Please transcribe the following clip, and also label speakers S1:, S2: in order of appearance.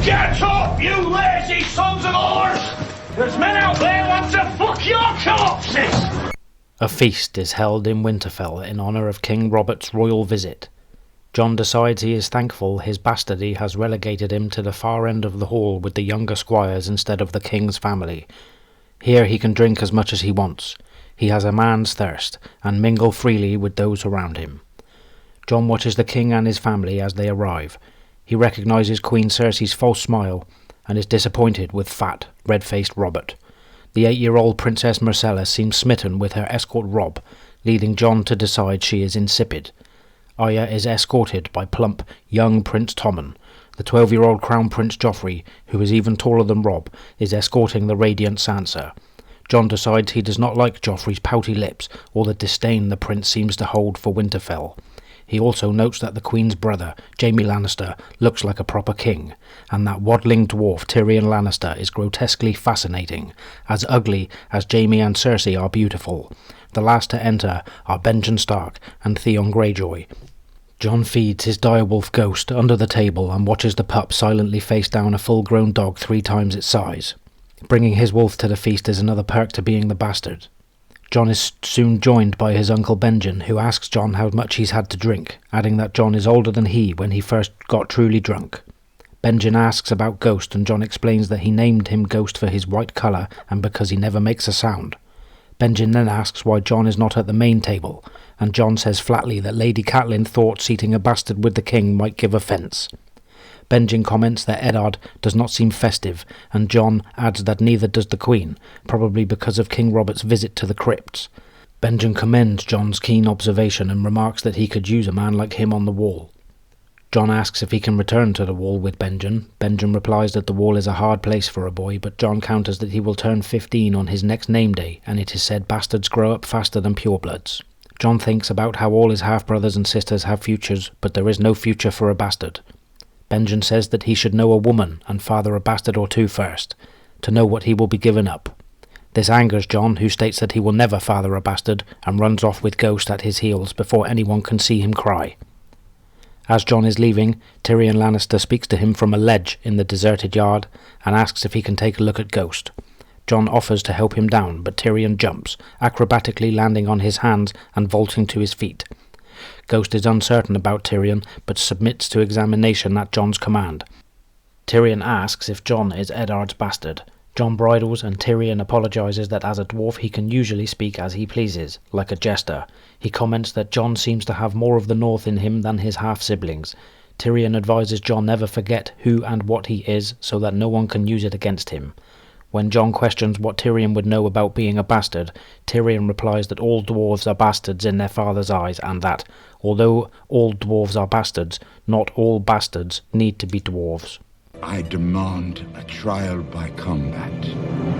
S1: Get up, you lazy sons of whores! There's men out there who want to fuck your corpses!
S2: A feast is held in Winterfell in honour of King Robert's royal visit. Jon decides he is thankful his bastardy has relegated him to the far end of the hall with the younger squires instead of the king's family. Here he can drink as much as he wants. He has a man's thirst, and mingle freely with those around him. Jon watches the king and his family as they arrive. He recognises Queen Cersei's false smile, and is disappointed with fat, red-faced Robert. The 8-year-old Princess Myrcella seems smitten with her escort Robb, leading Jon to decide she is insipid. Arya is escorted by plump, young Prince Tommen. The 12-year-old Crown Prince Joffrey, who is even taller than Robb, is escorting the radiant Sansa. Jon decides he does not like Joffrey's pouty lips or the disdain the prince seems to hold for Winterfell. He also notes that the Queen's brother, Jaime Lannister, looks like a proper king, and that waddling dwarf Tyrion Lannister is grotesquely fascinating, as ugly as Jaime and Cersei are beautiful. The last to enter are Benjen Stark and Theon Greyjoy. Jon feeds his direwolf Ghost under the table and watches the pup silently face down a full-grown dog 3 times its size. Bringing his wolf to the feast is another perk to being the bastard. Jon is soon joined by his uncle Benjen, who asks Jon how much he's had to drink, adding that Jon is older than he when he first got truly drunk. Benjen asks about Ghost, and Jon explains that he named him Ghost for his white colour and because he never makes a sound. Benjen then asks why Jon is not at the main table, and Jon says flatly that Lady Catelyn thought seating a bastard with the king might give offence. Benjen comments that Eddard does not seem festive, and Jon adds that neither does the Queen, probably because of King Robert's visit to the crypts. Benjen commends Jon's keen observation and remarks that he could use a man like him on the wall. Jon asks if he can return to the wall with Benjen. Benjen replies that the wall is a hard place for a boy, but Jon counters that he will turn 15 on his next name day, and it is said bastards grow up faster than purebloods. Jon thinks about how all his half-brothers and sisters have futures, but there is no future for a bastard. Benjen says that he should know a woman and father a bastard or 2 first, to know what he will be given up. This angers Jon, who states that he will never father a bastard, and runs off with Ghost at his heels before anyone can see him cry. As Jon is leaving, Tyrion Lannister speaks to him from a ledge in the deserted yard, and asks if he can take a look at Ghost. Jon offers to help him down, but Tyrion jumps, acrobatically landing on his hands and vaulting to his feet. Ghost is uncertain about Tyrion, but submits to examination at Jon's command. Tyrion asks if Jon is Eddard's bastard. Jon bridles, and Tyrion apologises that as a dwarf he can usually speak as he pleases, like a jester. He comments that Jon seems to have more of the North in him than his half-siblings. Tyrion advises Jon never forget who and what he is, so that no one can use it against him. When Jon questions what Tyrion would know about being a bastard, Tyrion replies that all dwarves are bastards in their father's eyes, and that, although all dwarves are bastards, not all bastards need to be dwarves.
S3: I demand a trial by combat.